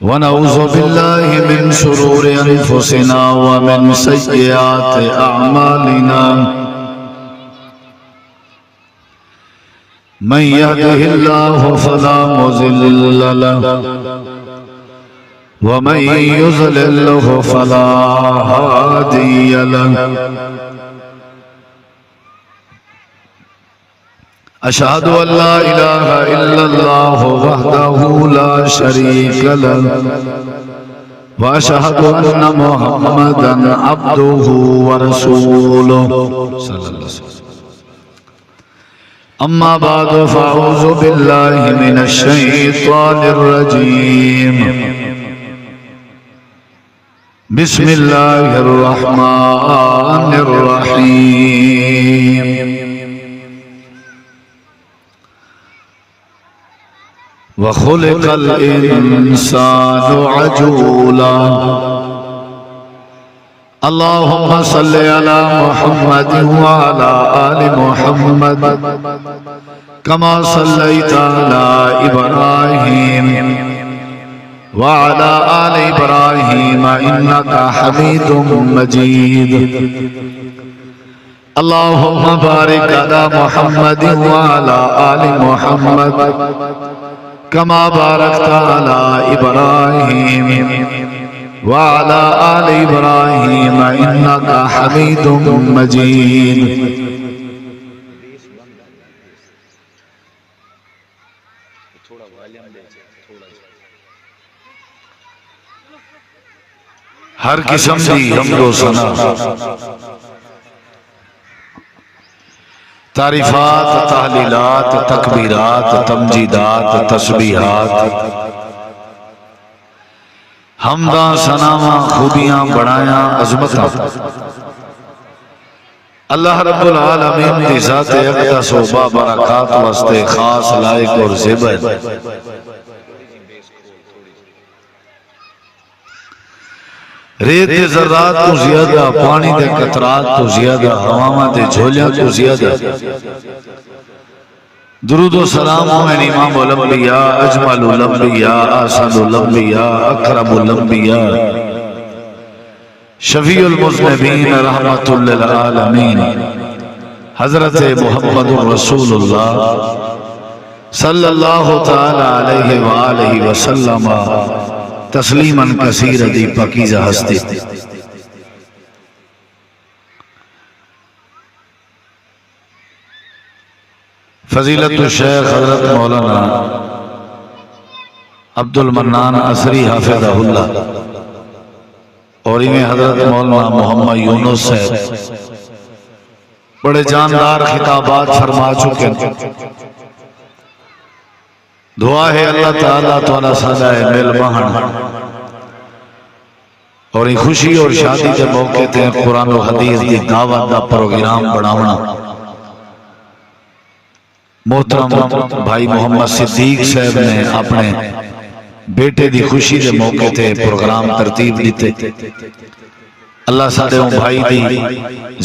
ونعوذ بالله من شرور أنفسنا ومن سيئات أعمالنا من يهده الله فلا مضل له ومن يضلل فلا هادي له أشهد أن لا إله إلا الله وحده لا شريك له وأشهد أن محمدا عبده ورسوله صلى الله عليه وسلم. أما بعد فأعوذ بالله من الشيطان الرجيم. بسم الله الرحمن الرحيم. وخلق الإنسان عجولا. اللهم صل على محمد وعلى آل محمد كما صليت على إبراهيم وعلى آل إبراهيم إنك حميد مجيد. اللهم بارك على محمد وعلى آل محمد كما باركت على إبراهيم وعلى آل إبراهيم إنك حميد مجيد. ہر قسم دی حمد و ثنا تعریفات تحلیلات تکبیرات تمجیدات تسبیحات حمداں ثناواں خوبیاں بڑایاں عظمتاں اللہ رب العالمین دی ذات اقدس و بابرکات واسطے خاص لائق اور زیبا ہے. ریت دے ذرات تو زیادہ، پانی دے قطرات تو زیادہ، ہواواں دے جھولیاں تو زیادہ. درود و سلام ہوئے امام الانبیاء اجمل الانبیاء اسد الانبیاء اکرم الانبیاء شفیع المذنبین رحمت للعالمین حضرت محمد رسول اللہ صلی اللہ تعالی علیہ وآلہ وسلم تسلیما کثیر دی پاکیزہ ہستی. فضیلت الشیخ حضرت مولانا عبد المنان عصری حافظہ اللہ اور انہیں حضرت مولانا محمد یونس سے بڑے جاندار خطابات فرما چکے. دعا ہے اللہ تعالیٰ تعالیٰ سجائے مل بہن اور خوشی اور شادی کے موقع تے قرآن و حدیث دی دعوت دا پروگرام بناونا. محترم بھائی محمد صدیق صاحب نے اپنے بیٹے دی خوشی دے موقع تے پروگرام ترتیب دیتے. اللہ سادے بھائی دی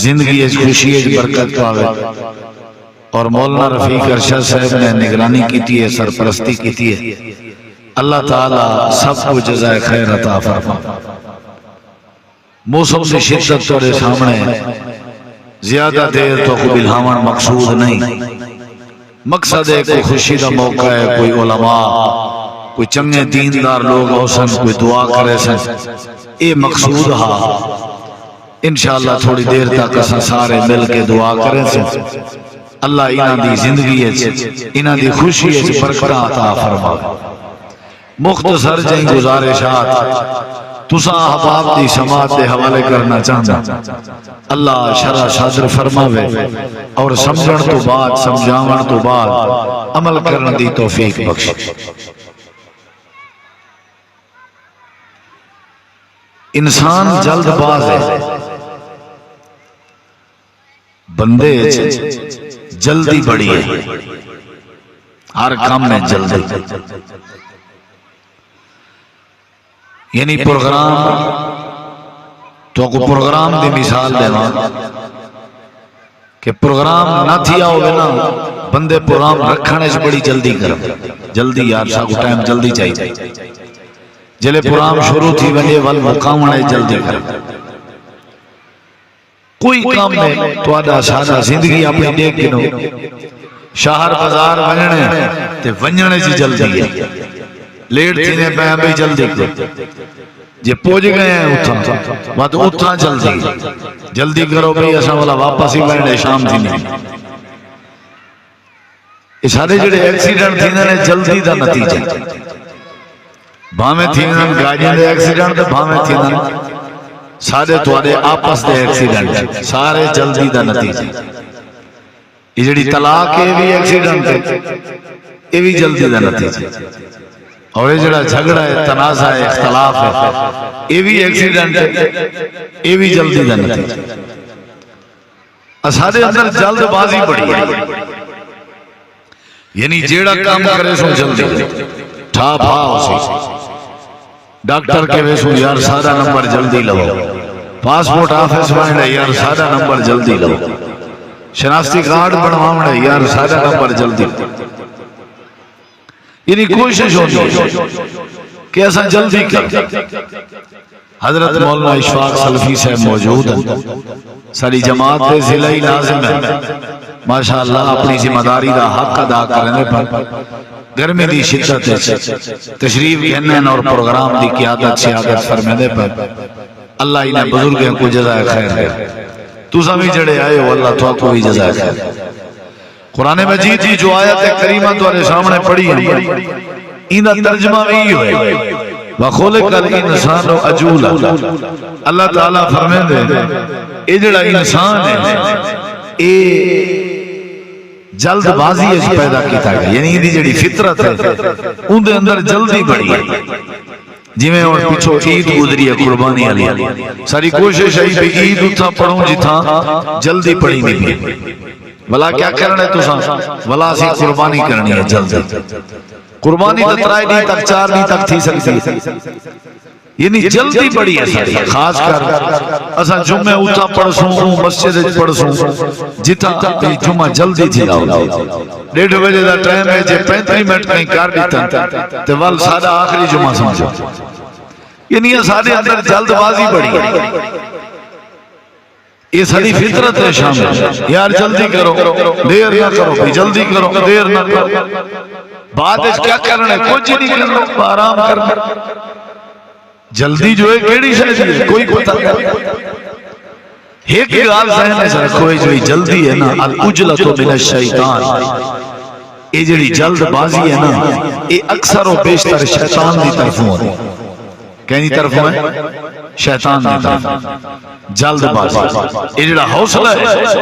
زندگی اس خوشی اس برکت پاوے اور مولانا رفیق ارشد صاحب نے نگرانی کیتی ہے، سرپرستی کیتی ہے. اللہ تعالیٰ سب کو جزائے خیر عطا فرما. موسم سے شدت توڑے سامنے زیادہ دیر تو کوئی بلہاون مقصود نہیں. مقصد ہے کوئی خوشی دا موقع ہے، کوئی علماء کوئی چنگے دیندار لوگ ہو سن، کوئی دعا کرے سن، اے مقصود ہاں. انشاءاللہ تھوڑی دیر تک اساں سارے مل کے دعا کریں سن. اللہ انہاں دی زندگی ہے، انہاں دی خوشی ہے برکتاں عطا فرما. مختصر جائیں گزارشات تساں احباب دی سماعت دے حوالے کرنا چاہتا. اللہ شرع صادر فرماوے اور سمجھن تو بعد سمجھاون تو بعد عمل کرن دی توفیق بخشے. انسان جلد باز ہے، بندے جلدی بڑی ہے، ہر کام میں جلدی. یعنی پروگرام تو کو پروگرام دی مثال دینا کہ پروگرام نہ تھیا ہوئے نا بندے پروگرام رکھنے سے بڑی جلدی کرو. جلدی یار ساکو ٹائم جلدی چاہیے. جلے پرام شروع تھی ونجے ول مقامنے جلدی کر کوئی کام میں تو آدھا سادہ زندگی اپنی دیکھ گنو شہر بازار ونجنے تے ونجنے جی جلدی ہے لیٹ تھینے پہ ہمیں جلدی کر جے پوج گئے ہیں اتھا بات اتھا جلدی کرو بھئی ایسا والا واپس ہی بہنے شام تھی نہیں اس سارے جڑے ایکسیڈنٹ تھینے نے جلدی دا نتیجہ بھامے تھینے گاڑیاں دے ایکسیڈنٹ دے بھامے تھینے سارے توارے آپس دے ایکسیڈنٹ سارے جلدی دا نتیجہ یہ جڑی طلاق ہے بھی ایکسیڈنٹ ہے یہ بھی جلدی دا نتیجہ اور یہ جڑا جھگڑا ہے تنازع ہے اختلاف ہے یہ بھی ایکسیڈنٹ ہے یہ بھی جلدی دا نتیجہ اسارے اندر جلد بازی بڑی ہے یعنی جیڑا کام کرے سو جلدی ٹھا پھا اسے ڈاکٹر کے ویسو یار سادہ نمبر جلدی لو پاسپورٹ آفیس بننے یار سادہ نمبر جلدی لو شناختی کارڈ بنوانے یار سادہ نمبر جلدی لو یعنی کوشش ہوتی ہے کہ ایسا جلدی کر حضرت مولانا اشفاق سلفی سے موجود ہے ساری جماعت دے ضلعی لازم ہے ماشاءاللہ اپنی ذمہ داری دا حق ادا کرنے پر گرمی دی شدت تشریف کہنے اور پروگرام دی قیادت سیادت فرمینے پر اللہ انہیں بزرگیں کو جزائے خیر ہے تو سمی جڑے آئے ہو اللہ تو کو بھی جزائے خیر قرآن مجید کی جو آیت کریمہ تمہارے سامنے پڑھی ہے ان ترجمہ بھی ہوئے وَخُلِقَ الْإِنسَانُ عَجُولًا اللہ تعالیٰ فرمائے دے اے جڑا انسان ہے اے جلد بازی اس پیدا کیتا گیا یعنی یہ جڑی فطرت ہے ان دے اندر جلدی بڑی ہے جی میں اور پیچھو عید گزری ہے قربانی علی ساری کوشش ہے کہ عید اتھا پڑھوں جتھا جلدی پڑھی نہیں بھی بلا کیا کرنے تو سا بلا سی قربانی کرنی ہے جلدی قربانی تترائی نہیں تک چار نہیں تک تھی سکتی ہے یعنی جلدی بڑی ہے ساری خاص کر اسا جمعہ اتھا پڑھسوں مسجد پڑھسوں جتا جمعہ جلدی تھی لاؤ 1:30 بجے دا ٹائم ہے جے 35 منٹ کہیں کار دیتا تے وال سادہ آخری جمعہ سمجھو یعنی یہ سارے اندر جلد بازی بڑی ہے یہ ساری فطرت ہے شامل یار جلدی کرو دیر نہ کرو جلدی کرو دیر نہ کرو بعد اس کیا کرنے کچھ نہیں کرنا آرام کرنا جلدی جو ہے کیڑی شاید ہے کوئی پتہ ایک گال ذہن ہے سر کوئی جو جلدی ہے نا العجلت من الشیطان یہ جڑی جلد بازی ہے نا یہ اکثر و بیشتر شیطان دی طرفوں ہے کہیں طرفوں ہے شیطان دی طرف جلد بازی یہ جڑا حوصلہ ہے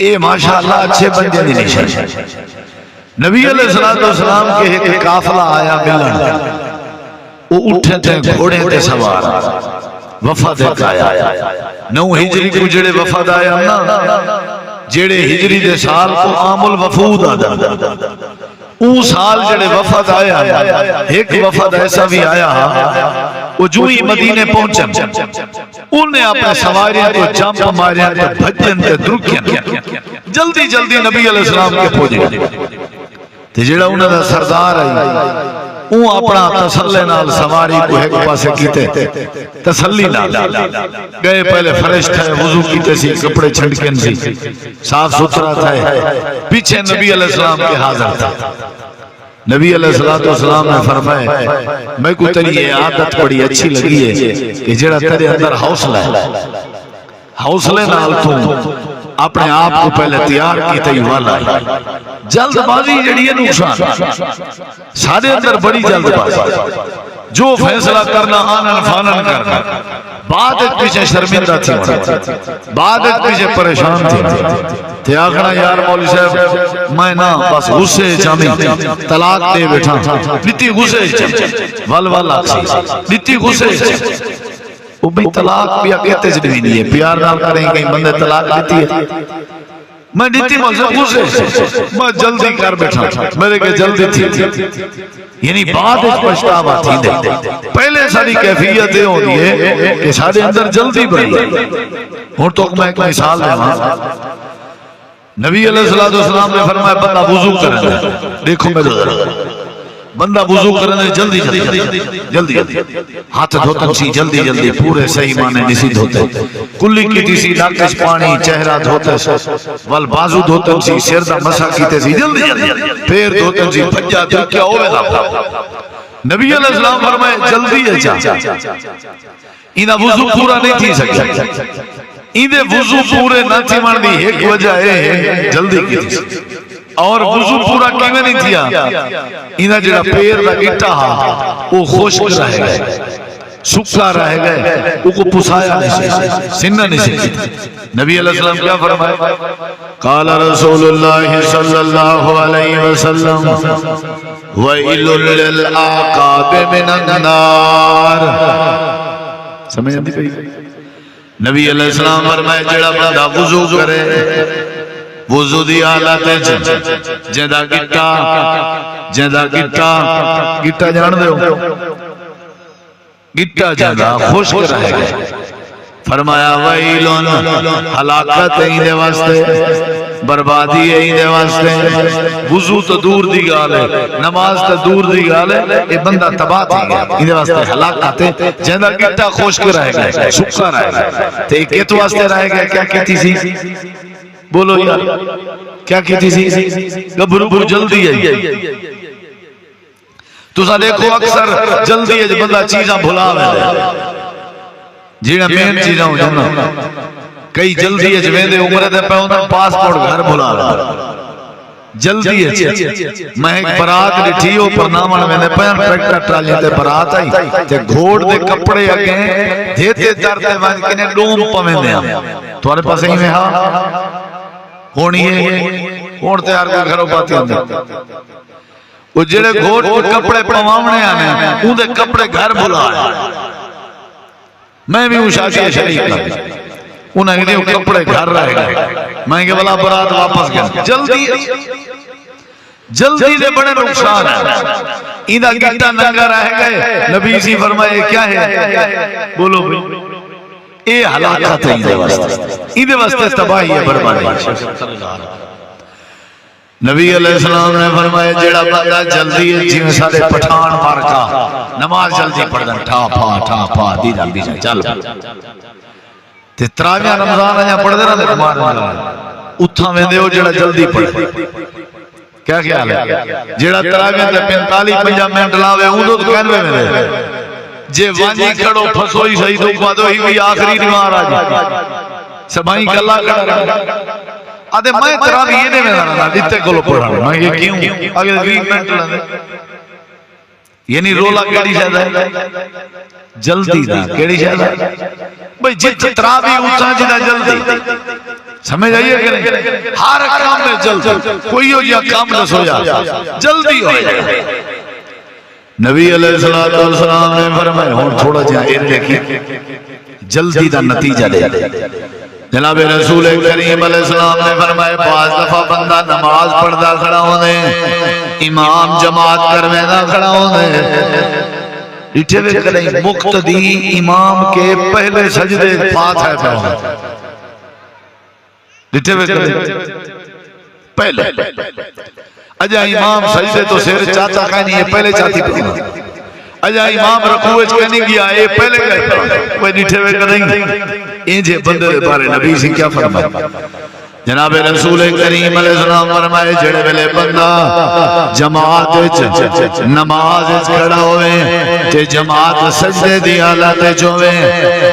یہ ماشاءاللہ اچھے بندے دی نشان ہے نبی علیہ السلام کے ایک قافلہ آیا ملن وہ اٹھے تھے گھوڑے تھے سوار وفد ایک آیا نو ہجری کو جڑے وفد آیا نا جڑے ہجری دے سال کو عام الوفود آدھا اون سال جڑے وفد آیا ایک وفد ایسا بھی آیا وہ جو ہی مدینے پہنچن انہیں اپنے سواریاں تو جمپ ماریاں تو بھجن تے درکیاں جلدی جلدی نبی علیہ السلام کے پہنچے تے جڑا انہوں نے سردار آئی اون اپنا تسلے نال سواری کو ایک پاسے کیتے تسلی نال گئے پہلے فرش تھے وضو کیتے سی کپڑے چھنڈکن سی صاف ستھرا تھے پیچھے نبی علیہ السلام کے حاضر تھا نبی علیہ السلام نے فرمائے میں کو تیری یہ عادت بڑی اچھی لگی ہے کہ جڑا تیرے اندر حوصلہ ہے حوصلے نال تو اپنے آپ کو پہلے تیار کیتے ہی والا ہے جلد بازی جڑی ہے نقصان سارے اندر بڑی جلد بازی جو فیصلہ کرنا آنن فانن کرنا بعد ایک پیچھے شرمندہ تھی بعد ایک پیچھے پریشان تھی تے آخنا یار مولی صاحب میں نا بس غصے جامی طلاق دے بیٹھا نتی غصے جامی والوال آکسی نتی غصے جامی وہ بھی طلاق بھی کہتے جنوی نہیں ہے پیار نال کریں گے بندے طلاق دیتی ہے میں دیتی مقصد غصے میں جلدی کر بیٹھا میرے کے جلدی تھی یعنی بعد ایک پشتاوا تھی دے پہلے ساری کیفیتیں ہوتی ہے کہ سارے اندر جلدی بڑی ہے اور تو میں ایک مثال دے وہاں نبی علیہ السلام نے فرمایا بندہ وضو کرنے دیکھو میں ذرا بندہ وضو کرنے جلدی جلدی ہاتھ دھوتن سی جلدی جلدی پورے صحیح معنی نسی دھوتے کلی کی سی ناکش پانی چہرہ دھوتے وال بازو دھوتن سی سر دا مسا کیتے سی جلدی جلدی پیر دھوتن سی بھجا تو کیا ہوئے دا نبی علیہ السلام فرمائے جلدی اچھا انہا وضو پورا نہیں تھی سکتا انہیں وضو پورے نہ تھی ماندی ایک وجہ ہے جلدی کی تھی اور وضو پورا کیویں نہیں تھیا انہا جڑا پیر دا اٹھا ہا وہ خشک رہ گئے سکھا رہ گئے وہ کو پسایا نہیں سنہ نہیں سکتی نبی علیہ السلام کیا فرمائے قال رسول اللہ صلی اللہ علیہ وسلم وَإِلٌ لِلْآقَابِ مِنَ النَّارِ سمجھ آتی پہی نبی علیہ السلام فرمائے جڑا بندہ وضو کرے وضو دی حالت جیدہ گٹا جان دے ہو گٹا جیدہ خشک رہ گئے فرمایا ویلون ہلاکت ایندے واسطے بربادی ایندے واسطے وضو تو دور دی گال ہے نماز تو دور دی گال ہے یہ بندہ تباہ تھی گیا ایندے واسطے ہلاکت ہے جیدہ گٹا خشک رہ گئے سکھا رہ گئے تو ایک ایت واسطے رہ گئے کیا کہتی سی بولو یار کیا کہتی سی گبرو جلدی ہے تو سا دیکھو اکثر جلدی ہے بندہ چیزاں بھلا میں جیڑا مین چیزاں ہو جانا کئی جلدی ہے جویں دے عمرے دے پہ ہوندہ پاسپورٹ گھر بھلا رہا جلدی ہے میں ایک برات لٹھی ہو پر نامن میں نے پہن ٹریکٹر ٹرالی تے برات آئی تے گھوڑ دے کپڑے اگیں دیتے درتے وانج کنے ڈوم پویں دیا توارے پاس ہی میں ہاں ہونی ہے ہونتے ہر کوئی گھروں پاتی ہوندے وہ جڑے گھوڑ کے کپڑے پواونے آنے ان دے کپڑے گھر بھلا ہے میں بھی وہ شادی شریک کر انہیں کہتے ہیں کپڑے گھر رہ گئے میں کہ بلا برات واپس گئے جلدی دے بڑے نقصان ہے ایدہ گٹا ننگا رہ گئے نبی اسی فرمائے کیا ہے بولو بھی اے حلاکت ہے ایدے واسطے تباہی ہے بربادی نبی علیہ السلام نے فرمائے جڑا بندہ جلدی ہے جی میں سارے پٹھان مارکا نماز جلدی پڑھ دیں ٹھا پھا دی چل تے تراویاں رمضان آیا پڑھ دے رہا کمار اتھا میں دے ہو جڑا جلدی پڑھ کیا خیال ہے جڑا تراویاں تے 45-50 منٹ لاوے ہوں تو کہنوے میں دے جے وانجی کھڑو پھسوئی صحیح تو کو دو ہی بھی آخری نمار آجی سبائیں کلا کھڑا آدھے میں تراوی یہ دے میں رہا دیتے کلو پڑھا میں یہ کیوں آگے 20 منٹ لگے یعنی رولا کیڑی شاید ہے جلدی دا کیڑی شاید ہے بھئی جت تراوی اتنا جدہ جلدی سمجھ آئیے کہ نہیں ہر کام میں جلدی کوئی ہو جیا کام نہ سو جا جلدی ہو جائے نبی علیہ السلام نے فرمائے ہون تھوڑا جہاں ارلے کی جلدی دا نتیجہ لے جناب رسول کریم علیہ السلام نے فرمائے بعض دفعہ بندہ نماز پڑھدا کھڑا ہونے امام جماعت کروینا کھڑا ہونے اٹھے وے کریں مقتدی امام کے پہلے سجدے فاتحہ پہ ہونے اٹھے وے کریں پہلے اجا امام سجدے تو سیر چاہتا کہنی ہے پہلے چاہتی پڑھنا اجا امام رکوعج کہنی گیا اے پہلے گئے وہ نٹھے ہوئے کریں انجھے بندے دے بارے نبی سے کیا فرمائے جناب رسول کریم علیہ السلام فرمائے جڑے ویلے بندہ جماعت نماز کھڑا ہوئے تے جماعت سجدے دی حالت چوے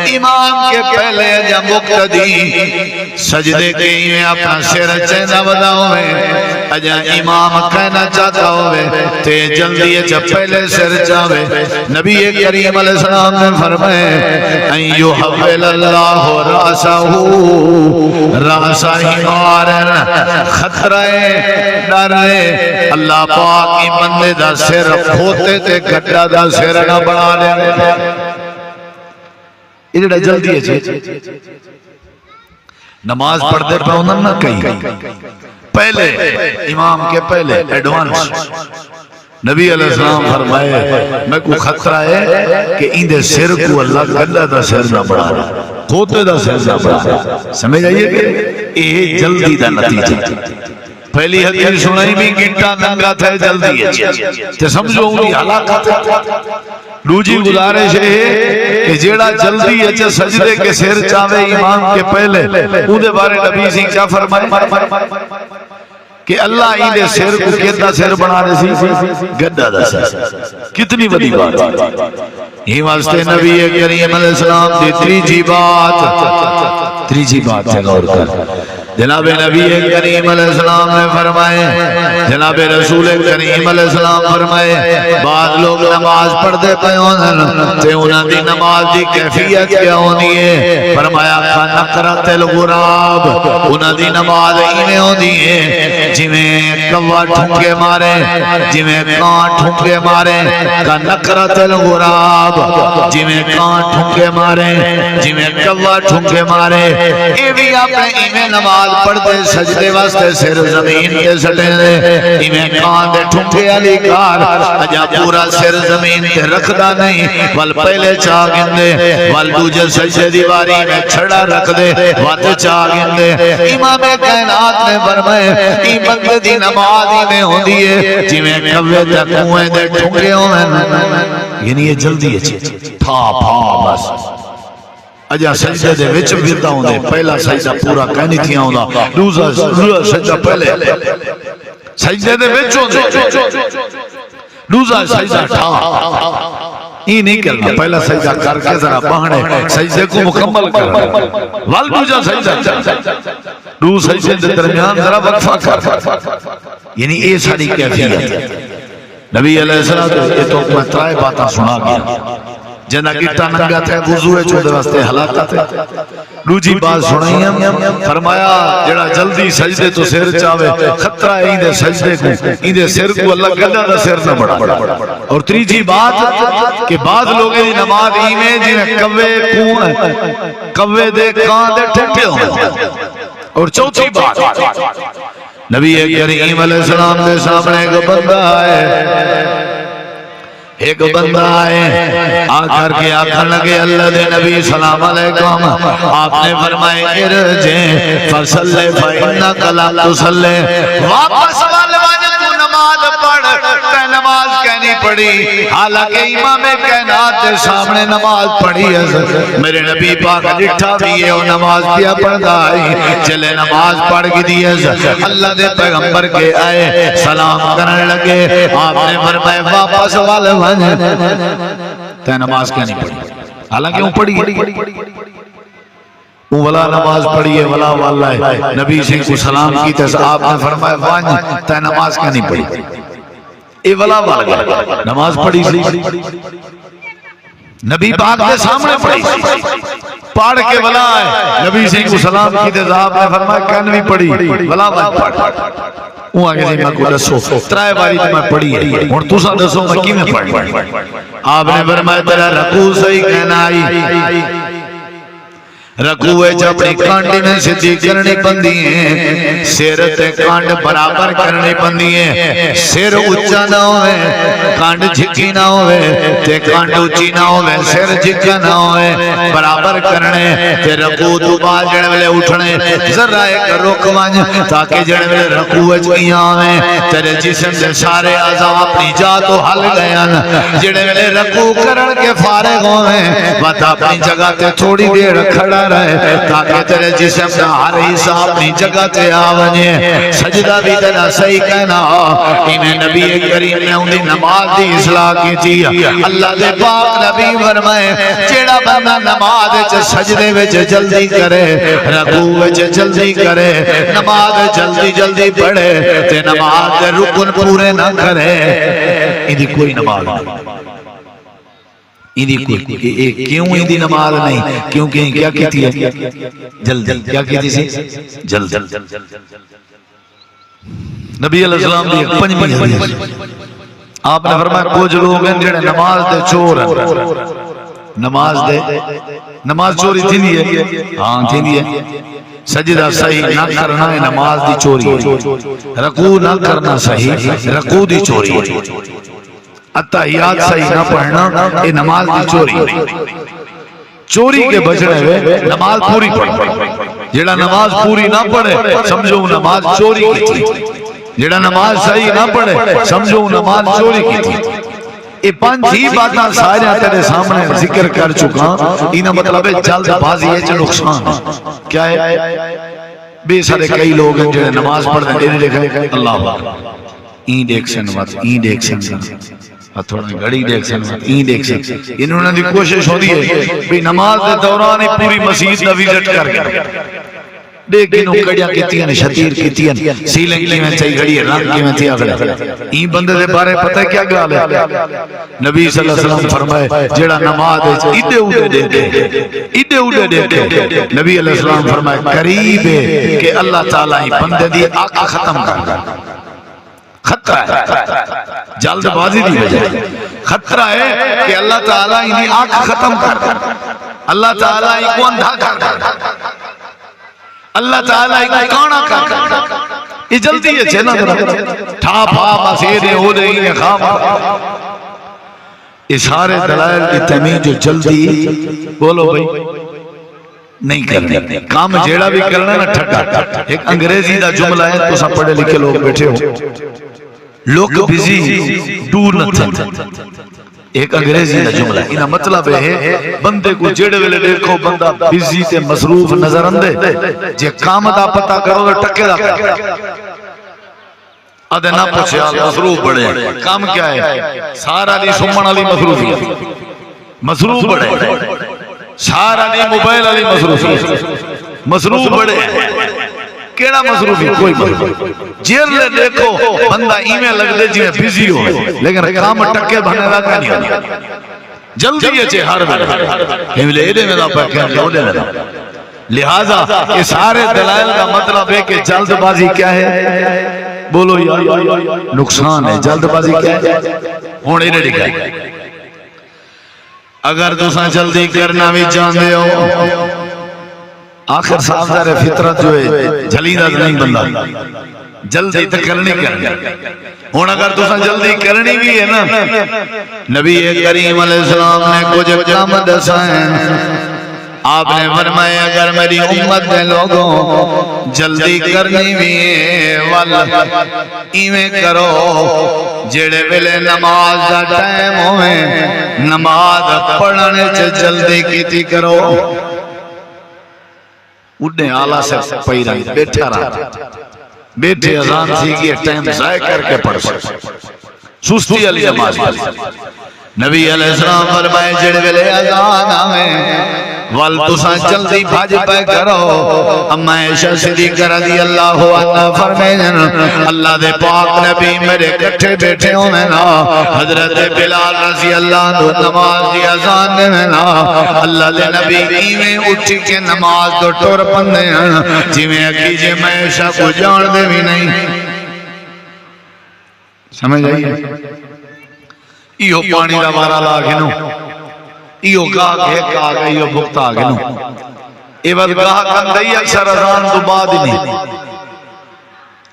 امام کے پہلے اجا مقتدی سجدے کے ہی اپنا سر چینہ بدا ہوئے اجا امام کہنا چاہتا ہوئے تے جلدی اچھا پہلے سر چاہوے نبی کریم علیہ السلام نے فرمائے ان یحول اللہ راسہ حمارن خطرائے ڈرائے اللہ پاک کی بندے دا سر کھوتے تے گھٹا دا سر نہ بنا لے یہ جڑا جلدی ہے چھے نماز پڑھتے پہ انہوں نہ کہیں پہلے امام کے پہلے ایڈوانس نبی علیہ السلام فرمائے میں کو خطرہ ہے کہ اندے سر کو اللہ گلہ دا سر نہ بڑھا رہا کھوتے دا سر نہ بڑھا رہا سمجھ آئیے کہ یہ جلدی دا نتیجہ پہلی حدیث سنائی بھی گھنٹا ننگا تھے جلدی ہے تے سمجھو انہی ہلاکت دوجی گزارش ہے کہ جیڑا جلدی ہے سجدے کے سر چاہے امام کے پہلے اندھے بارے نبی سنگھ کیا فرمائے کہ اللہ ایندے سر کو کہتا سر بنا رہے سی گدہ دا سر کتنی بڑی بات ہے یہ واسطے نبی کریم علیہ السلام دی تریجی بات ہے غور کر جناب نبی کریم علیہ السلام نے فرمائے جناب رسول کریم علیہ السلام فرمائے بعض لوگ نماز پڑھتے پہ ہوں تے انہاں دی نماز دی کیفیت کیا ہونی ہے فرمایا نقرۃ الغراب انہاں دی نماز ایویں ہوندی ہے جویں کوا ٹھونکے مارے جویں کان ٹھونکے مارے کا نقرۃ الغراب جویں کان ٹھونکے مارے جویں کوا ٹھونکے مارے اے بھی اپنے ایویں نماز پڑھتے سجدے واسطے سر زمین تے سٹے دے ایویں کان دے ٹھونکے علی کار اجا پورا سر زمین تے رکھدا نہیں ول پہلے چا گندے ول دوجے سجدے دی واری میں چھڑا رکھ دے وات چا گندے امام کائنات نے فرمایا ای بندے دی نماز میں ہوندی ہے جویں کوے تے کنویں دے ٹھونکے ہون یعنی یہ جلدی ہے تھا پھا بس اجا سجدے دے وچ ویردا ہوندے پہلا سجدہ پورا کہنی تھیا ہوندا دوسرا سجدہ پہلے سجدے دے وچ ہوندے دوسرا سجدہ ٹھا یہ نہیں کرنا پہلا سجدہ کر کے ذرا بہنے سجدے کو مکمل کرنا وال دوسرا سجدہ دو سجدے دے درمیان ذرا وقفہ کر یعنی یہ ساری کیفیت ہے نبی علیہ السلام یہ تو میں ترائے باتاں سنا گیا جنہ گٹا ننگا تھے وضوئے چودے واسطے حلاکت ہے دوجی بات سنائیں فرمایا جڑا جلدی سجدے تو سر چاہے خطرہ ہے ایندے سجدے کو ایندے سر کو اللہ گدہ دا سر نہ بڑھا اور تریجی بات کہ بعض لوگیں دی نماز ایمیں جنہیں کوے کون کوے دے کان دے ٹھٹے ہوں اور چوتھی بات نبی کریم علیہ السلام کے سامنے ایک بندہ آئے ایک بندہ آئے آ کر کے آکھن لگے اللہ دے نبی سلام علیکم آپ نے فرمائے ارجع فصلی فإنک لم تصلی واپس والواجہ تو نماز پڑھ تے نماز کہنی پڑھی حالانکہ امام کائنات کے سامنے نماز پڑھی ہے میرے نبی پاک ڈٹھا بھی ہے اور نماز پیا پڑھتا ہے چلے نماز پڑھ کی دی ہے اللہ دے پیغمبر کے آئے سلام کرنے لگے آپ نے فرمائے واپس والواجہ تے نماز کہنی پڑھی حالانکہ وہ پڑھی وہ ولا نماز پڑھی ہے ولا والا ہے نبی سے کو سلام کی تے آپ نے فرمایا وانج تے نماز کہنی پڑھی اے ولا والا نماز پڑھی سی نبی پاک کے سامنے پڑھی پڑھ کے ولا ہے نبی سے کو سلام کی تے آپ نے فرمایا کہنی پڑھی ولا وانج پڑھ وہ آگے سے میں کو دسو ترائے باری تو میں پڑھی ہے اور تُسا دسو میں کی میں پڑھی آپ نے فرمایا تیرا رکوع صحیح کہنا آئی رکوع اپنی کانڈی میں سدھی کرنی پندی ہے سیر تے کانڈ برابر کرنی پندی ہے سیر اچھا نہ ہوئے کانڈ جھکی نہ ہوئے تے کانڈ اچھی نہ ہوئے سیر جھکا نہ ہوئے برابر کرنے تے رکوع تو بعد جڑے ملے اٹھنے ذرا ایک رکوان تاکہ جڑے ملے رکوع چکیاں ہوئے تیرے جسم سے سارے اعضاء اپنی جاتو حل گئے جڑے ملے رکوع کرن کے فارغ ہوئے بات اپنی جگہ تے تھوڑی دیر کھڑا رہے تاکہ تیرے جسم کا ہر حصہ اپنی جگہ تے آونے سجدہ بھی تیرا صحیح کہنا انہیں نبی کریم نے انہیں نماز دی اصلاح کی تھی اللہ دے پاک نبی فرمائے جیڑا بندہ نماز وچ سجدے وچ جلدی کرے رکوع وچ جلدی کرے نماز جلدی جلدی پڑھے تے نماز دے رکن پورے نہ کرے ایدی کوئی نماز نہیں کیوں ایدی نماز نہیں کیونکہ کیا کہتی ہے جلد کیا کہتی سی جلد نبی علیہ السلام دی ایک پنجمی حدیث آپ نے فرمایا کچھ لوگ ہیں جنہیں نماز دے چور ہیں نماز چوری تھی نہیں ہے ہاں تھی نہیں ہے سجدہ صحیح نہ کرنا ہے نماز دی چوری ہے رکوع نہ کرنا صحیح رکوع دی چوری ہے اتحیات صحیح نہ پڑھنا یہ نماز دی چوری چوری کے بچنے ہوئے نماز پوری پڑھ جیڑا نماز پوری نہ پڑھے سمجھو نماز چوری کی تھی جڑا نماز صحیح نہ پڑھے سمجھو نماز چوری کی تھی. یہ پانچ ہی باتاں سارے تیرے سامنے ذکر کر چکا. انہا مطلب ہے جلد بازی ہے جو نقصان ہے. کیا ہے؟ بے سارے کئی لوگ ہیں جنہیں نماز پڑھتے ہیں انہیں دیکھا اللہ اکبر این دیکھ سن وقت این دیکھ سن تھوڑا گھڑی دیکھ سن وقت این دیکھ سن. انہوں نے کوشش ہو دی ہے بھی نماز دے دوران ہی پوری مسجد دا وزٹ کر کے دیکھنوں کڑیاں کیتی ہیں شتیر کیتی ہیں سیلنگ کی میں چاہی گھڑی ہے رنگ کی میں تھی آگڑے این بندے دے بارے پتہ ہے کیا گال ہے. نبی صلی اللہ علیہ وسلم فرمائے جیڑا نماز ہے ادھے اوڑے دیکھے ادھے اوڑے دیکھے. نبی علیہ السلام فرمائے قریب ہے کہ اللہ تعالیٰ ہی بندے دی آنکھ ختم کر گا. خطرہ ہے جلد بازی دی وجہ خطرہ ہے کہ اللہ تعالیٰ ہی آنکھ ختم کر گا. اللہ تعالیٰ ہی کو اندھا کر گا. اللہ تعالیٰ ہی کانا کر گا. یہ جلدی ہے چھنا تھا پھا مسیدیں ہو رہی ہیں خواب. یہ سارے دلائل کی تمید جو جلدی بولو بھئی نہیں کرنے کام جیڑا بھی کرنا نا ٹھٹا. ایک انگریزی دا جملہ ہے تو سب پڑھے لکھے لوگ بیٹھے ہو لوگ بزی دور نہ تھے. ایک انگریزی دا جملہ ہے انہا مطلب ہے بندے کو جیڑے ویلے دیکھو بندہ بزی تے مصروف نظر اندے جے کام دا پتہ کرو تو ٹکے دا کر آدھے نہ پوچھے مصروف بڑے کام کیا ہے سارا دی سمن علی مصروفی مصروف بڑے سارا دی موبائل علی مصروف بڑے کیڑا مصروفی کوئی بڑے جیر لے دیکھو بندہ ایمیں لگ دے جی میں بزی ہو لیکن کام ٹکے بھانے لگا نہیں آنے جلدی ہے چھے ہر میں ایڈے میں دا پاکیاں جوڑے میں دا. لہذا یہ سارے دلائل کا مطلب ہے کہ جلد بازی کیا ہے بولو یا نقصان ہے. جلد بازی کیا ہے ہونے نے دکھائی. اگر دوسرا جلدی کرنا بھی جاندے ہو آخر صاحب ذرے فطرت جو ہے جلیدہ نہیں بندہ جلدی تو کرنی ہون. اگر دوسرا جلدی کرنی بھی ہے نا نبی کریم علیہ السلام نے کچھ کام دسائیں. آپ نے فرمایا اگر میری امت دے لوگوں جلدی کرنی بھی والا ایمیں کرو جیڑے ویلے نماز دا ٹائم ہوئے نماز پڑھنے سے جلدی کیتی کرو. اڑنے آلہ سے پہی رہی بیٹھا رہا بیٹھے اذان تھی کہ ٹائم ضائع کر کے پڑھ سستی علی نماز نبی علیہ السلام فرمائے جڑے ویلے اذان آویں والتسا جلدی بھاج پہ کرو. اما عائشہ صدیقہ رضی اللہ عنہ فرمائیں اللہ دے پاک نبی میرے کٹھے بیٹھے ہونے نا حضرت بلال رضی اللہ عنہ نماز دی اذان دے نا اللہ دے نبی ایویں اٹھی کے نماز دو ٹور پندے ہیں جویں اکیجے میں عائشہ کو جان دے بھی نہیں. سمجھ آئیے ایو پانی دا مارا لاغنو ایو گاہ ایک آگا ایو بھکتا آگنو ایوہ گاہ کندئی اکثر ازان تو بعد ہی نہیں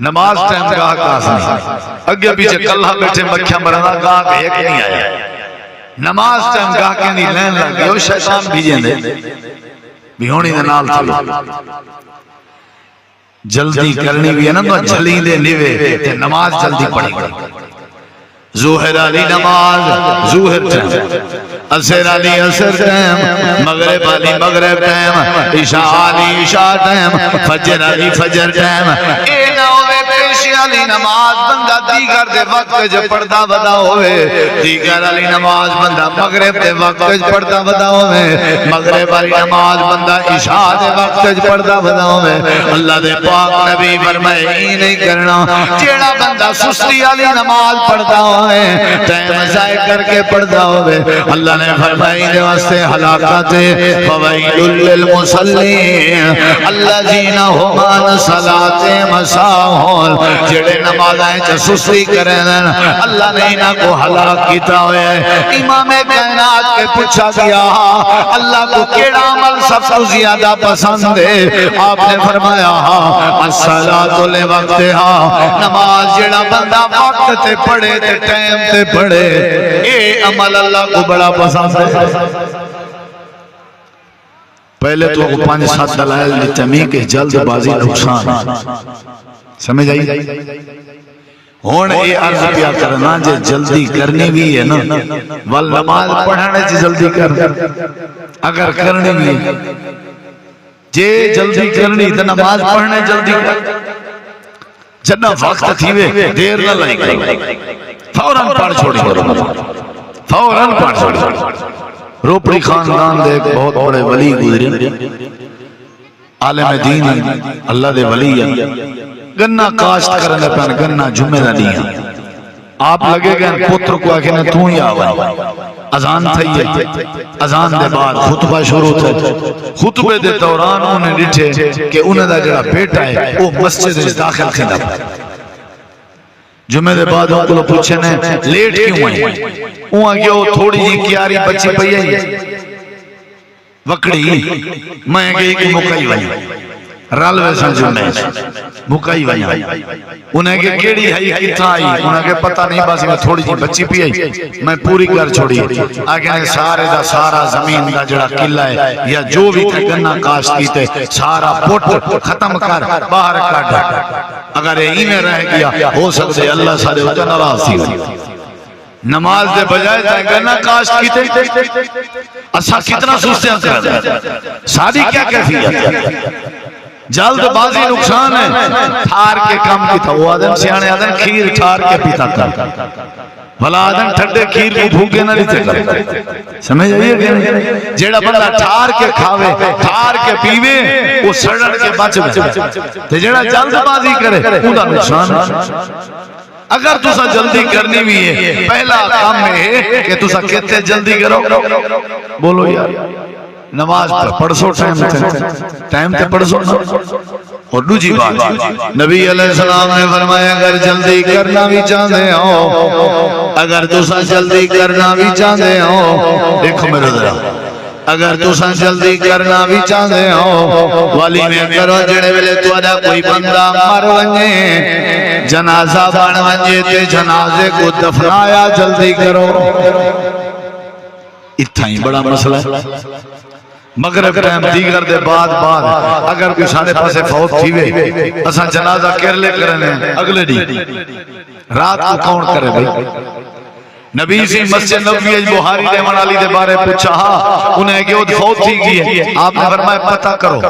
نماز ٹائم گاہ کاس نہیں اگے پیچھے کلہ بیٹھے مکھیا مرنا گاہ ایک نہیں آیا نماز ٹائم گاہ کے نہیں لین لگے وہ شیطان بھیجیں دے بھی ہونی دے نال تھا جلدی کرنی بھی ہے نا تو جھلی دے نیوے نماز جلدی پڑھی گئی. ظہر علی نماز ظہر ٹائم عصر علی عصر ٹائم مغرب علی مغرب ٹائم عشاء علی عشاء ٹائم فجر علی فجر ٹائم اے نہ ہوئے پیشی علی نماز بندہ دیگر دے وقت جو پڑھتا ودا ہوئے دیگر علی نماز بندہ مغرب دے وقت جو پڑھتا ودا ہوئے مغرب علی نماز بندہ عشاء دے وقت جو پڑھتا ودا ہوئے. اللہ دے پاک نبی فرمائے ہی نہیں کرنا جیڑا بندہ سستی علی نماز پڑھتا ہوئے ٹائم ضائع کر کے پڑھتا ہوئے اللہ نے فرمائی دے واسطے ہلاکت فویل للمصلین الذین هم عن صلاۃ مساہون جڑے نمازیں جسوسی کریں اللہ نے انہاں کو ہلاک کیتا ہوئے. امام کائنات کے پوچھا گیا اللہ کو کیڑا عمل سب سے زیادہ پسند ہے آپ نے فرمایا الصلاۃ لوقتها نماز جڑا بندہ وقت تے پڑھے تے ٹائم تے پڑھے اے عمل اللہ کو بڑا پسند ہے. پہلے تو وہ 5-7 دلائل دیتے ہیں کہ جلد بازی نقصان سمجھ آئی ہون اے عرض پیا کرنا جے جلدی کرنی بھی ہے نا ول نماز پڑھانے سے جلدی کر اگر کرنی بھی ہے جے جلدی کرنی تو نماز پڑھنے جلدی کر جنہ وقت تھی وے دیر نہ لائے گا فوراں پڑھ چھوڑی فوراں پڑھ چھوڑی روپڑی خاندان دے ایک بہت بڑے ولی گزرے عالم دین اللہ دے ولی گنہ کاشت کرنے پہن گنہ جمعہ دا دیا آپ لگے گئے پتر کو آکے نے تو ہی آوائی اذان تھئی ہے اذان دے بعد خطبہ شروع تھا خطبے دے دوران انہیں ڈٹھے کہ انہیں دا جڑا بیٹا ہے وہ مسجد اس داخل کھندا جمعہ دے بعد ان کو پوچھے نے لیٹ کیوں ہیں وہاں گیا وہ تھوڑی جی کیاری بچی پئی ہے وکڑی میں گئی کہ مکئی وائی رال ویسا جمعہ مکئی وائی انہیں کہ کیڑی ہے کتنا آئی انہیں کہ پتہ نہیں باسی میں تھوڑی جی بچی پی آئی میں پوری کر چھوڑی آگے نے سارے دا سارا زمین دا جڑا قلعہ ہے یا جو بھی تھے گنہ کاشت کیتے سارا پٹ ختم کر باہر کاٹ اگر یہی میں رہ گیا ہو سکتے اللہ سارے وجہ ناراض تھی نماز دے بجائے تھے گنہ کاشت کیتے اسا کتنا سوچتے ہیں ساری کیا کیفیت جلد بازی نقصان ہے ٹھار کے کام کی تھا وہ آدم سیانے آدم کھیر ٹھار کے پیتا کر بھلا آدم ٹھڑے کھیر کو بھوکے نہ لیتے کر سمجھ آئیے کہ جیڑا بندہ ٹھار کے کھاوے ٹھار کے پیوے وہ سڑڑ کے بچ میں جیڑا جلد بازی کرے اُنہا نقصان ہے اگر تُسا جلدی کرنی بھی ہے پہلا کام میں ہے کہ تُسا کہتے جلدی کرو بولو یار نماز پڑھ سو ٹائم تے پڑھ سو اور دوسری بات نبی علیہ السلام نے فرمایا اگر جلدی کرنا بھی چاہتے ہو اگر تُسا جلدی کرنا بھی چاہتے ہو دیکھو میرے ذرا اگر تُسا جلدی کرنا بھی چاہتے ہو والی میں کرو جڑے ویلے تُوڑا کوئی بندہ مر ونجے جنازہ بن ونجے تے جنازے کو دفنایا جلدی کرو اتنا ہی بڑا مسئلہ ہے مغرب ٹائم دیگر دے بعد اگر کوئی ساڑھے پاسے فوت تھیوے اساں جنازہ کرلے کرنے اگلے دی رات کو کون کرے بھئی نبی سی مسجد نبوی بخاری رحمۃ اللہ دے بارے پوچھا انہیں کہ وہ فوت تھی گئی ہے آپ نے فرمایا پتہ کرو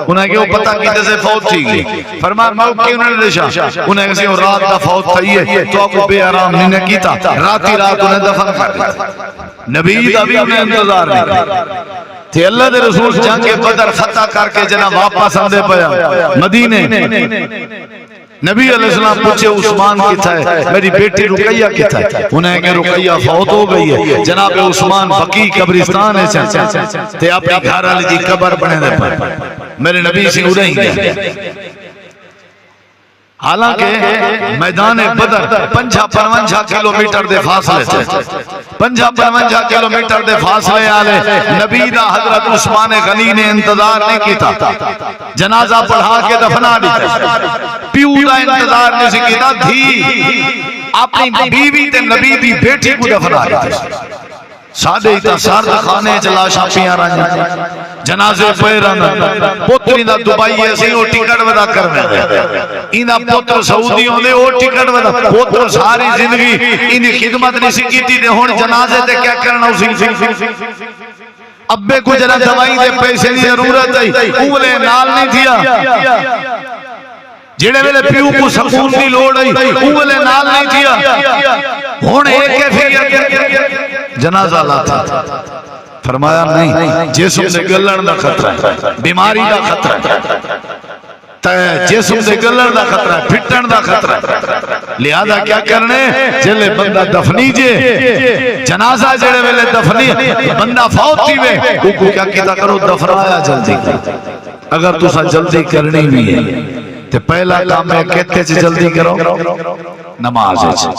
انہیں کہ وہ پتہ کیتے سے فوت تھی گئی فرمایا موقع انہوں نے دیشا انہیں کہ وہ رات دا فوت تھی ہے تو آپ کو بے آرام نہیں کیتا راتی رات انہیں دفن کر دیا نبی دا بھی انہیں انتظار نہیں تھے اللہ دے رسول جنگ بدر فتح کر کے جنہ واپس آندے پیا مدینے نبی علیہ السلام پوچھے عثمان کتا ہے میری بیٹی رقیہ کتا ہے انہیں کہ رقیہ فوت ہو گئی ہے جناب عثمان بقی قبرستان ہے تے اپنی گھر والی دی قبر بنے دے پر میرے نبی سے اڑے ہی گئے حالانکہ میدان بدر 55 کلومیٹر دے فاصلے تھے 55 کلومیٹر دے فاصلے آلے نبی دا حضرت عثمان غنی نے انتظار نہیں کیتا جنازہ پڑھا کے دفنا دیتا پیو دا انتظار نہیں سے کیتا دھی اپنی بیوی تے نبی دی بیٹی کو دفنا دیتا سادے ہی سارد خانے چلا شاپیاں رہا جنازے پیرانا پتری دا دبائی ایسی وہ ٹکٹ ودا کر میں اینا پتر سعودیوں نے وہ ٹکٹ ودا پتر ساری زندگی انہی خدمت نہیں سکی تھی دے ہون جنازے دے کیا کرنا اسی ابے کو جنہ دوائی دے پیسے نہیں ضرورت ہے اولے نال نہیں دیا جڑے ویلے پیو کو سکون نہیں لوڑ ہے اولے نال نہیں دیا ہون ایک کیفیت جنازہ لاتا فرمایا نہیں جسم دے گلن دا خطرہ ہے بیماری دا خطرہ ہے جسم دے گلن دا خطرہ ہے پھٹن دا خطرہ ہے لہذا کیا کرنے جلے بندہ دفنی جے جنازہ جڑے ویلے دفنی بندہ فوت تھی وے کو کیا کیتا کرو دفنایا جلدی اگر تُسا جلدی کرنی بھی ہے تے پہلا کام ہے کہتے سے جلدی کرو نماز ہے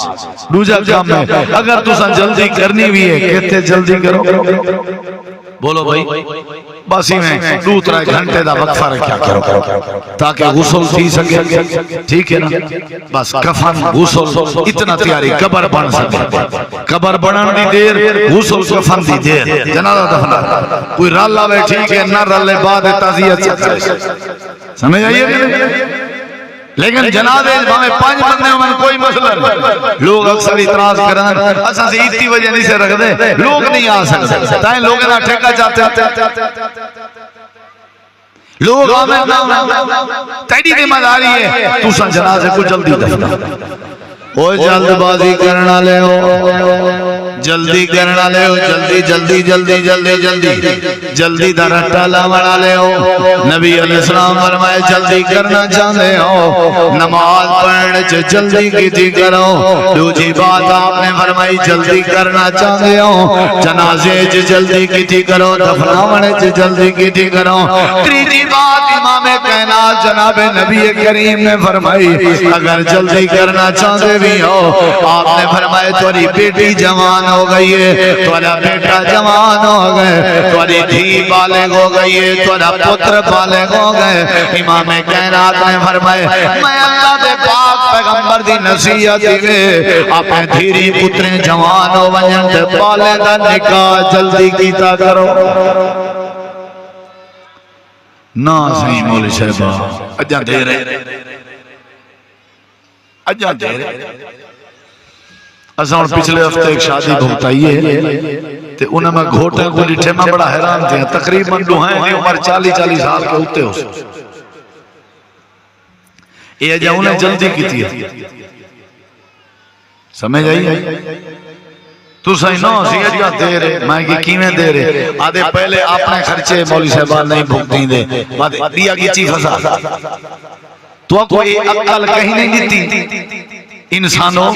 دوسرا کام ہے اگر تُسا جلدی کرنی بھی ہے کہتے جلدی کرو بولو بھائی باسی میں 2-3 گھنٹے دا وقفہ رکھا کرو تاکہ غسل تھی سکے ٹھیک ہے نا بس کفن غسل اتنا تیاری قبر بن سکے قبر بنان دی دیر غسل کفن دی دیر جنازہ دفنا کوئی رل آوے ٹھیک ہے نہ رلے بعد تعزیت سمجھ آئیے لیکن جنازے ہمیں 5 بندے میں کوئی مسئلہ نہیں. لوگ اکثر اعتراض کرن اساں سے اتنی وجہ نہیں سے رکھ دے لوگ نہیں آ سکتے تائیں لوگ نہ ٹھیکہ چاہتے لوگ آمد تیری ذمہ داری ہے تو سا جنازے کو جلدی دفنا. وہ جلد بازی کرنا لے ہو جلدی کرنا لے ہو جلدی جلدی جلدی جلدی جلدی جلدی دا رٹا لاوڑا لے ہو. نبی علیہ السلام فرمائے جلدی کرنا چاہتے ہو نماز پڑھنے چے جلدی کی تھی کرو. دوسری بات آپ نے فرمائی جلدی کرنا چاہتے ہو جنازے چے جلدی کی تھی کرو دفناونے چے جلدی کی تھی کرو. تیسری بات امام کائنات جناب نبی کریم نے فرمائی اگر جلدی کرنا چاہتے بھی ہو آپ نے فرمائے تمہاری بیٹی جوان ہو گئی ہے تمہارا بیٹا جوان ہو گئے تمہاری دھی بالغ ہو گئی ہے تمہارا پتر بالغ ہو گئے. امام کائنات نے فرمائے میں اللہ دے پاک پیغمبر دی نصیحت میں اپنے دھیری پتریں جوان ہو ونجن تے بالے دا نکاح جلدی کیتا کرو. نا صحیح مولی صاحبہ اجا دے رہے اجا دے رہے اساں پچھلے ہفتے ایک شادی بھگتائی ہے تے انہاں میں گھوٹے کو ڈٹھے میں بڑا حیران تھے تقریباً دوہائیں دی عمر 40 سال کے ہوتے ہو یہ اجا انہیں جلدی کی تھی سمجھ آئی تو صحیح نو سی اجا دے رہے میں کہ کیویں دے رہے آدھے پہلے اپنے خرچے مولی صاحبان نہیں بھگتیں دے بعد دیا کی چیز فسا تو کوئی عقل کہیں نہیں دیتی انسانوں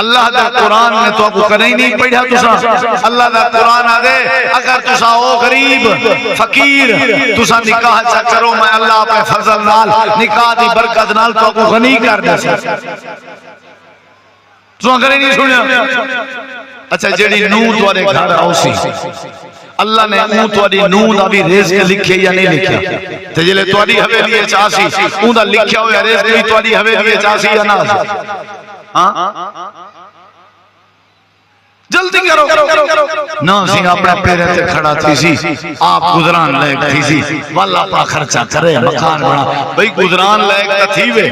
اللہ دا قرآن نے تو کو کریں نہیں پڑھا تسا اللہ دا قرآن آدھے اگر تسا او غریب فقیر تسا نکاح چا کرو میں اللہ پہ فضل نال نکاح دی برکت نال تو کو غنی کر دے تو کریں نہیں سنیا. اچھا جیڑی نو توارے گھر آؤ سی اللہ نے اون تواری نون دا بھی رزق لکھے یا نہیں لکھے تے جلے تواری حویلی چاسی اون دا لکھیا ہویا رزق بھی تواری حویلی چاسی یا نہ ہاں جلدی کرو نہ سی اپنا پیرے تے کھڑا تھی سی آپ گزران لائق تھی سی واللہ اپنا خرچہ کرے مکان بنا بھئی گزران لائق تا تھی وے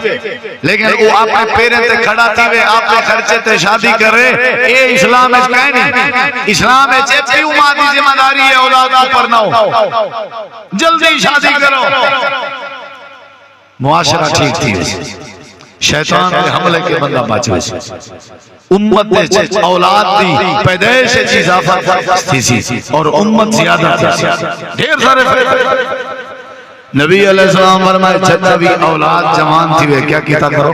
لیکن وہ اپنے پیرے تے کھڑا تھی وے آپ نے خرچے تے شادی کرے اے اسلام اس کہیں نہیں اسلام ہے چیپ کیوں مادی ذمہ داری ہے اولاد اوپر نہ ہو جلدی شادی کرو. معاشرہ ٹھیک تھی شیطان کے حملے کے بندہ بچ ویسے امت دے اولاد دی پیدائش چیز آفت تھی سی اور امت زیادہ تھی ڈھیر سارے نبی علیہ السلام فرمائے جدہ بھی اولاد جوان تھی وہ کیا کیتا کرو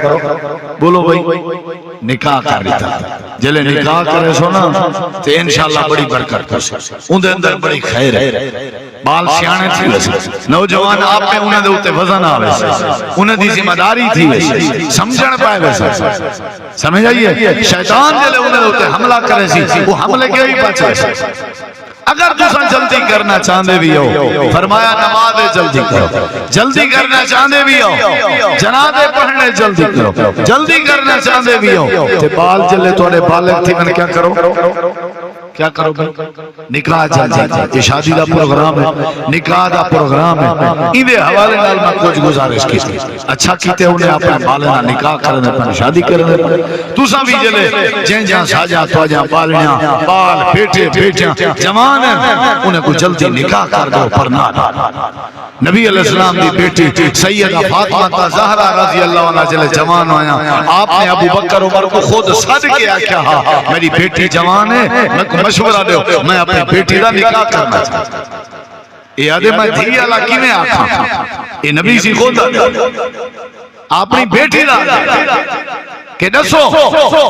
بولو بھائی نکاح کر لیتا جلے نکاح کرے سونا تو انشاءاللہ بڑی برکت کر سکتے ان دے اندر بڑی خیر ہے بال سیانے تھی ویسے نوجوان آپ میں انہیں دے ہوتے وزن آوے انہیں دی ذمہ داری تھی ویسے سمجھن پائے ویسے سمجھ آئیے شیطان جلے انہیں دے ہوتے حملہ کرے سی وہ حملے کے بھی پاچھے اگر تسا جلدی کرنا چاہتے بھی ہو فرمایا نماز جلدی کرو جلدی کرنا چاہتے بھی ہو جنازے پڑھنے جلدی کرو جلدی کرنا چاہتے بھی ہو تے بال جلے توڑے بالک تھی میں کیا کرو کیا کرو نکاح جلدی یہ شادی دا پروگرام ہے نکاح دا پروگرام ہے ایدے حوالے نال میں کچھ گزارش کی اچھا کیتے انہیں اپنے بالنا نکاح کرنے پر شادی کرنے پر تو سا بھی جلے جن جہاں ساجا تو جہاں بالنیاں بال بیٹے بیٹیاں جوان ہیں انہیں کو جلدی نکاح کر دو پر نہ نبی علیہ السلام دی بیٹی سیدہ فاطمہ زہرا رضی اللہ عنہ جلے جوان ہویا آپ نے ابو بکر عمر کو خود صد کے آکھیا ہاں میری بیٹی جوان ہے میں کو مشورہ دے میں اپنی بیٹی دا نکاح کرنا چاہتا یہ آدھے میں دھی اللہ کی میں آکھا یہ نبی سی خود اپنی بیٹی دا کہ دسو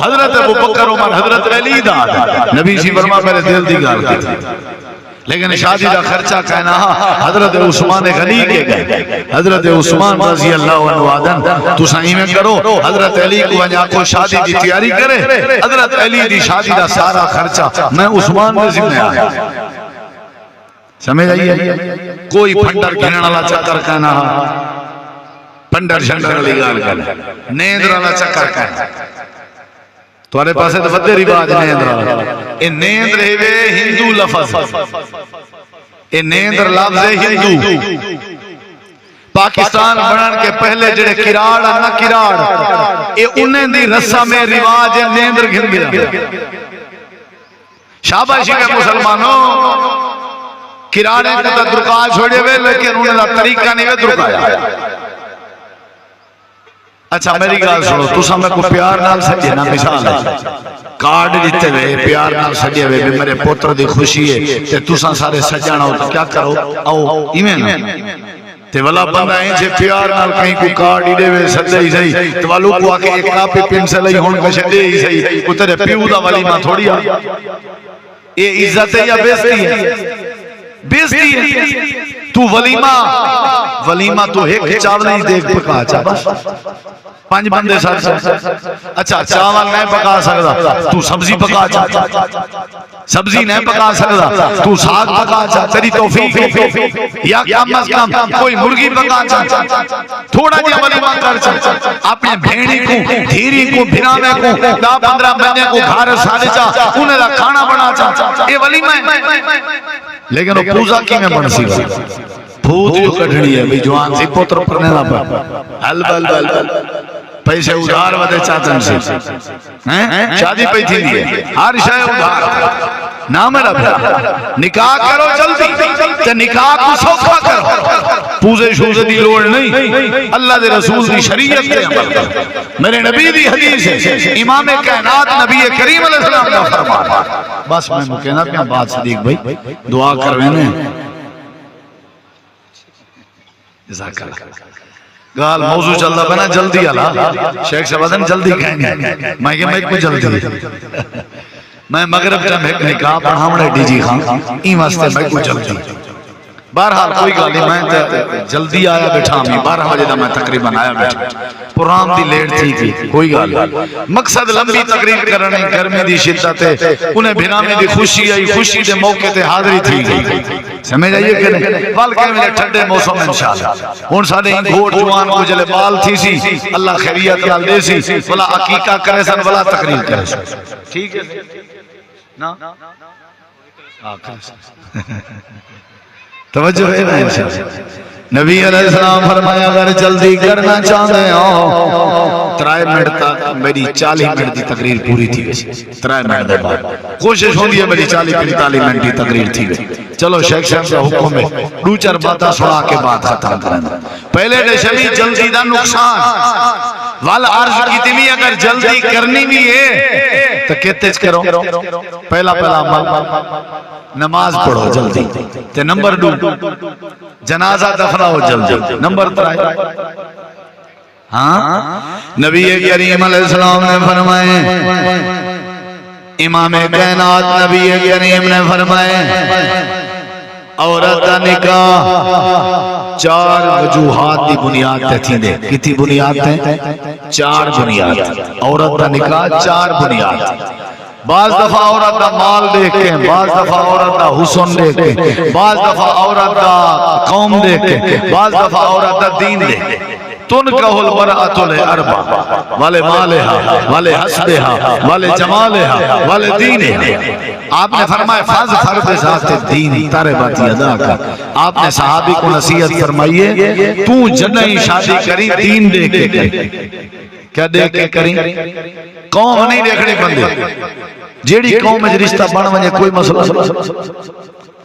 حضرت ابو بکر عمر حضرت علی دا نبی سی فرما میرے دل دی گال کی لیکن شادی دا خرچہ کہنا حضرت عثمان غنی کے گئے حضرت عثمان رضی اللہ عنہ آدن تو صحیح میں کرو حضرت علی کو وجہ کو شادی دی تیاری کرے حضرت علی دی شادی دا سارا خرچہ میں عثمان میں ذمہ آیا سمجھ آئیے کوئی پھنڈر گھنن والا چکر کہنا پھنڈر شنڈر والی گال کہنا نیندر والا چکر کہنا تمہارے پاس تو ودے رواج نیندر اے نیندر ہے ہندو لفظ اے نیندر لفظ ہے ہندو پاکستان بنن کے پہلے جڑے کراڑ نہ کراڑ اے انہیں دی رسم رواج نیندر گھن گیا شاباشی کے مسلمانوں کراڑے کا تا درکا چھوڑے ہوئے لیکن انہیں دا طریقہ نہیں ہوئے درکایا اچھا میری گال سنو تو سامنے کو پیار نال سجے نا مثال ہے کارڈ دیتے ہوئے پیار نال سجے ہوئے بھی میرے پوتر دی خوشی ہے تے تو سارے سجانا ہو تو کیا کرو آؤ ایمین تے والا بندہ ہیں چھے پیار نال کہیں کو کارڈ ہی دے ہوئے سجے ہی صحیح تو والو کو آکے ایک کاپی پنسل ہی ہون کشے دے ہی صحیح وہ تیرے پیو دا والی ماں تھوڑی آ یہ عزت ہے یا بیستی ہے بیستی ہے تو ولیمہ تو ایک چاول نہیں دیکھ پکا چا بس 5 بندے ساتھ اچھا چاول نہیں پکا سکتا تو سبزی پکا چا سبزی نہیں پکا سکتا تو ساگ پکا چا تیری توفیق یا کم از کم کوئی مرغی پکا چا تھوڑا جا ولیمہ کر چا اپنے بھیڑی کو دھیری کو بھنامے کو 10-15 بندے کو گھر ساڑے چا انہیں دا کھانا بنا چا یہ ولیمہ ہے لیکن وہ پوزا کی میں بن سی بھوت جو کٹھڑی ہے بھی جوان سی پوتر پرنے نہ پر حل بل پیسے ادھار ودے چاہتن سے شادی پہ تھی دیئے ہر شاہ ادھار نام ہے رب نکاح کرو جلدی تے نکاح کو سوکھا کرو پوزے شوزے دی لوڑ نہیں اللہ دے رسول دی شریعت دے عمل کرو میرے نبی دی حدیث ہے امام کائنات نبی کریم علیہ السلام نے فرمایا بس میں مکینات میں بات صدیق بھائی دعا کروینے جزاک اللہ گال موضوع چلتا بنا جلدی اللہ شیخ شبادن جلدی کہیں گے میں کہ میں کو جلدی میں مغرب جب ایک نکاح پڑھامڑے ڈی جی خان این واسطے میں کو جلدی بہرحال کوئی گالی میں جلدی آیا بیٹھا ہمیں 12 بجے دا میں تقریباً آیا بیٹھا پرام دی لیٹ تھی کی کوئی گالی مقصد لمبی تقریر کرنے گرمی دی شدت ہے انہیں بھنامے دی خوشی آئی خوشی دے موقع تے حاضری تھی گئی سمجھ آئیے کہ نہیں بلکہ ملے ٹھنڈے موسم انشاءاللہ ان سارے ہی گھوڑ جوان کو جلے بال تھی سی اللہ خیریت لال دے سی ولا عقیقہ کرے سن ولا تقریر کرے سن ٹھیک ہے نا توجہ ہے نبی علیہ السلام فرمایا اگر جلدی کرنا چاہتے ہو 3 منٹ تک میری 40 منٹ دی تقریر پوری تھی ویسے 3 منٹ دے بعد کوشش ہوندی ہے میری 40-45 منٹ دی تقریر تھی ویسے چلو شیخ صاحب کا حکم ہے 2-4 باتاں سنا کے بات ختم کرنا پہلے دے شبی جلدی دا نقصان والا عرض کی تیمی اگر جلدی کرنی بھی ہے تو کہتے کرو پہلا عمل نماز پڑھو جلدی تے نمبر 2 جنازہ دفناؤ جلدی نمبر 3 ہاں نبی کریم علیہ السلام نے فرمائے امام کائنات نبی کریم نے فرمائے عورت کا نکاح 4 وجوہات دی بنیاد تے تھی دے کتنی بنیاد تے 4 بنیاد عورت کا نکاح 4 بنیاد بعض دفعہ عورت دا مال دیکھ کے بعض دفعہ عورت دا حسن دیکھ کے بعض دفعہ عورت دا قوم دیکھ کے بعض دفعہ عورت دا دین دیکھ کے تنکہ المرأة لأربع والے مالہا والے حسبہا والے جمالہا والے دینہا آپ نے فرمایا فرض ذات دین تارے باتی ادا کر آپ نے صحابی کو نصیحت فرمائیے تو جنہی شادی کری دین دیکھ کے کری کیا دیکھ کے کریں قوم نہیں دیکھنے بندے جیڑی قوم میں رشتہ بڑھ وجہ کوئی مسئلہ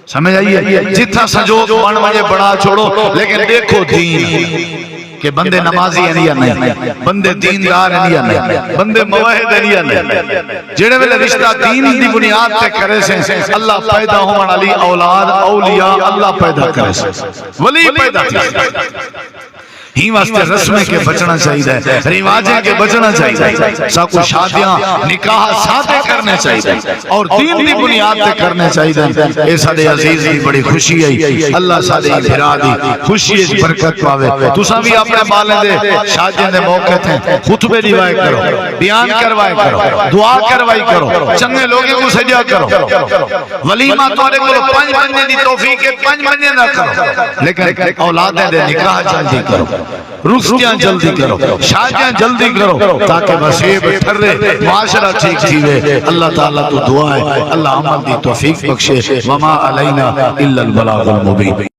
سمجھ آئیے جتنا سجوگ بڑھ وجہ بڑا چھوڑو لیکن دیکھو دین کہ بندے نمازی ہیں یا نہیں بندے دیندار ہیں یا نہیں بندے موحد ہیں یا نہیں جیڑے میں رشتہ دین دی بنیاد تے کرے سے اللہ پیدا ہونے والی اولاد اولیاء اللہ پیدا کرے سے ولی پیدا کرے ہی واسطے رسمیں کے بچنا چاہیے رواجیں کے بچنا چاہیے ساکو شادیاں نکاح سادے کرنے چاہیے اور دین دی بنیاد تے کرنے چاہیے اے سادے عزیز دی بڑی خوشی ہے اللہ سادے بھرا دی خوشی ہے برکت پاوے تساں بھی اپنے بالے دے شادیاں دے موقع تھے خطبے دیوائے کرو بیان کروائے کرو دعا کروائی کرو چنگے لوگوں کو سجا کرو ولیمہ تمہارے کو 5 بننے دی توفیق ہے 5 بننے نہ کرو لیکن اولادیں دے نکاح جلدی کرو رخصتیاں جلدی کرو شادیاں جلدی کرو تاکہ نصیب ٹھرے معاشرہ ٹھیک تھیوے اللہ تعالیٰ تو دعا ہے اللہ عمل دی توفیق بخشے وما علینا الا البلاغ المبین